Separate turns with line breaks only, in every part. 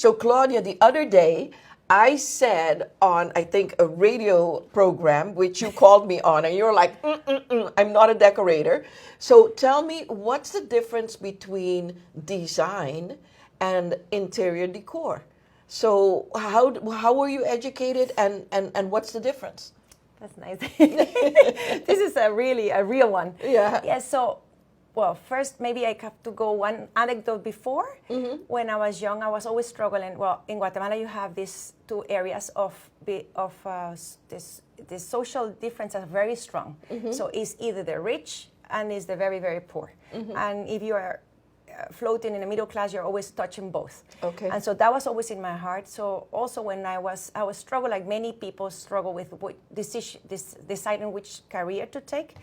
So Claudia, the other day, I said on, I think, a radio program, which you called me on, and you're like, I'm not a decorator. So tell me, what's the difference between design and interior decor? So how were you educated, and what's the difference?
That's nice. This is a real one.
Yeah.
Yeah, so, well, first maybe I have to go one anecdote before. When I was young, I was always struggling. Well, in Guatemala, you have these two areas of this social difference are very strong. So it's either the rich and it's the very, very poor. And if you are floating in the middle class, you're always touching both.
Okay.
And so that was always in my heart. So also when I was struggling, like many people struggle with deciding which career to take.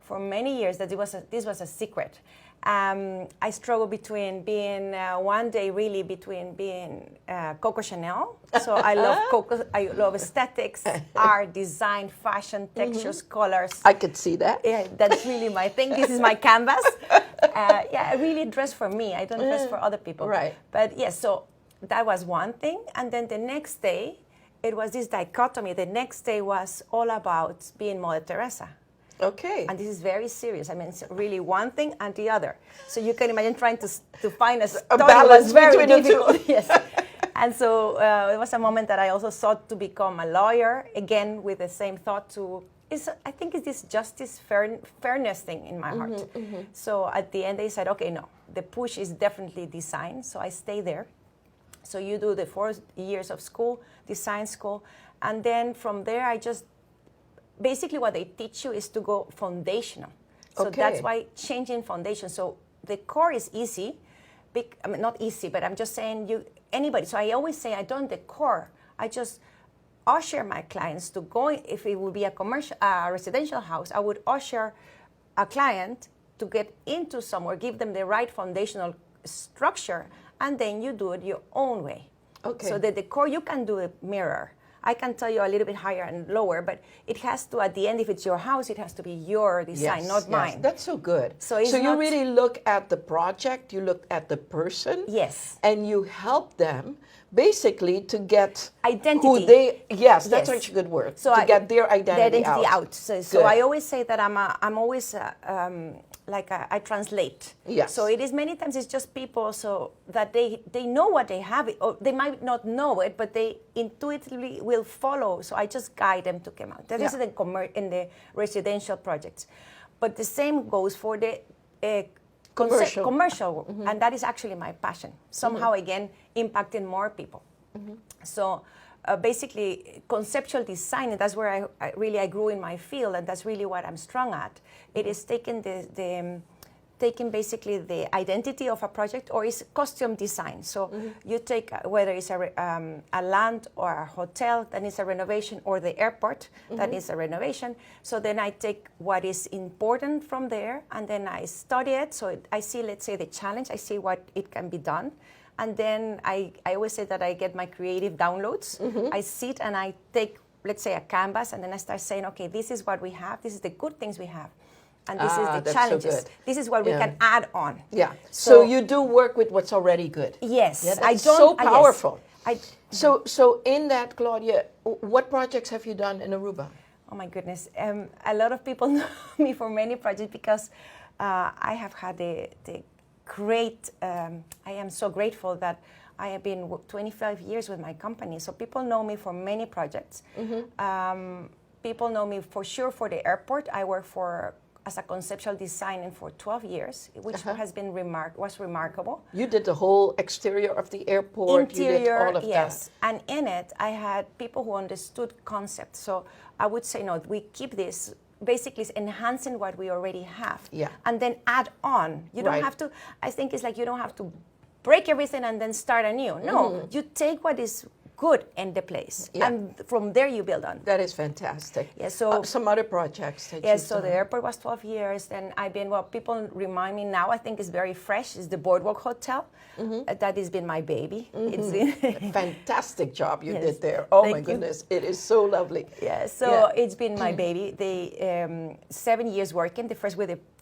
For many years, that this was a secret. I struggled between being one day really between being Coco Chanel. So I love Coco. I love aesthetics, art, design, fashion, textures, colors.
I could see that.
Yeah, that's really my thing. This is my canvas. I really dress for me. I don't dress for other people.
Right.
But yes, so that was one thing. And then the next day, it was this dichotomy. The next day was all about being Mother Teresa.
Okay.
And this is very serious. I mean, it's really one thing and the other. So you can imagine trying to find a
balance
was very
between
difficult.
the two.
Yes. And so it was a moment that I also sought to become a lawyer, again, with the same thought I think it's this justice, fairness thing in my heart. So at the end, they said, okay, no, the push is definitely design. So I stay there. So you do the 4 years of school, design school. And then from there, basically what they teach you is to go foundational. So that's why changing foundation. So the core is easy. I mean, not easy, but I'm just saying anybody. So I always say I don't decor. I just usher my clients to go. If it would be a residential house, I would usher a client to get into somewhere, give them the right foundational structure, and then you do it your own way.
Okay.
So the decor, you can do a mirror. I can tell you a little bit higher and lower, but it has to, at the end, if it's your house, it has to be your design, not mine.
That's so good.
So
you really look at the project, you look at the person,
yes,
and you help them basically to get
identity.
Who they, yes, that's such a good word.
So
to get their identity out.
So I always say that I'm always I translate.
Yes.
So it is many times it's just people so that they know what they have, or they might not know it, but they intuitively will follow. So I just guide them to come out. That is in the residential projects, but the same goes for the commercial, and that is actually my passion. Somehow again impacting more people. So. Basically, conceptual design, and that's where I grew in my field, and that's really what I'm strong at. It is taking taking basically the identity of a project, or is costume design. So you take whether it's a land or a hotel that needs a renovation, or the airport that needs a renovation. So then I take what is important from there, and then I study it. So I see, let's say, the challenge. I see what it can be done. And then I always say that I get my creative downloads. I sit and I take, let's say, a canvas, and then I start saying, okay, this is what we have. This is the good things we have. And this is the challenges.
So
this is what we can add on.
Yeah. So you do work with what's already good.
Yes.
Yeah, that's so powerful.
Yes.
So in that, Claudia, what projects have you done in Aruba?
Oh, my goodness. A lot of people know me for many projects because I have had the great, I am so grateful that I have been 25 years with my company. So people know me for many projects. People know me for sure for the airport. I work as a conceptual designer for 12 years, which has been was remarkable. You
did the whole exterior of the airport.
Interior,
you did all of
yes.
that.
And in it, I had people who understood concepts. So I would say, no, we keep this. Basically, it's enhancing what we already have.
Yeah.
And then add on. You don't have to, I think it's like you don't have to break everything and then start anew. No, you take what is good in the place. Yeah. And from there you build on.
That is fantastic.
Yeah, so
some other projects that
yes, so the airport was 12 years. Then I've been, people remind me now, I think it's very fresh, is the Boardwalk Hotel. That has been my baby. It's been
fantastic job you did there. Oh, my goodness. It is so lovely.
Yeah, so it's been my baby. The 7 years working, the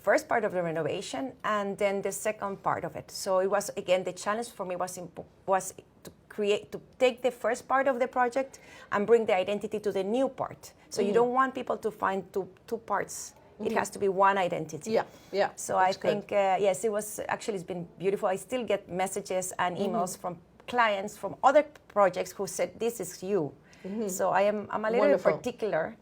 first part of the renovation, and then the second part of it. So it was, again, the challenge for me was to to take the first part of the project and bring the identity to the new part. So you don't want people to find two parts. It has to be one identity.
Yeah, yeah.
So I think, yes, it's been beautiful. I still get messages and emails from clients from other projects who said, this is you. So I'm a little
Wonderful.
particular.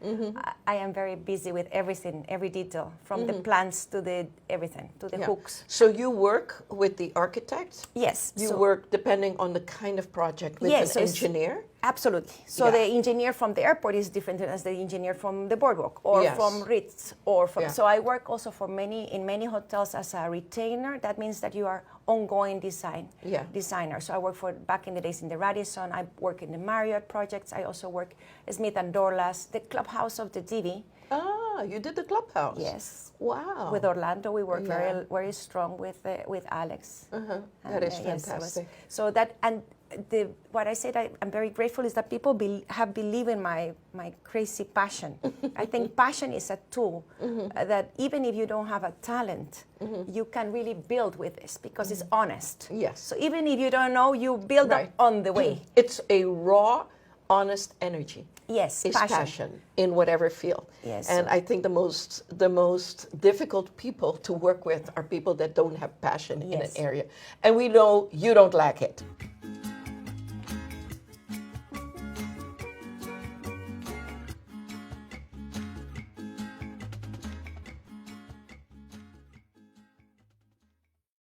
I am very busy with everything, every detail, from the plans to everything, to the hooks.
So you work with the architect?
Yes.
You work depending on the kind of project with an engineer?
Absolutely. So the engineer from the airport is different than the engineer from the boardwalk or from Ritz or from. So I work also in many hotels as a retainer. That means that you are ongoing designer. So I work back in the days in the Radisson. I work in the Marriott projects. I also work Smith and Dorlas, the clubhouse of the TV.
Ah, you did the clubhouse.
Yes.
Wow.
With Orlando, we work very, very strong with Alex.
That is fantastic.
So that and what I said I'm very grateful is that people have believed in my crazy passion. I think passion is a tool that even if you don't have a talent, you can really build with this because it's honest.
Yes.
So even if you don't know, you build up on the way.
It's a raw, honest energy.
Yes,
is passion in whatever field.
Yes.
And I think the most difficult people to work with are people that don't have passion in an area. And we know you don't lack it.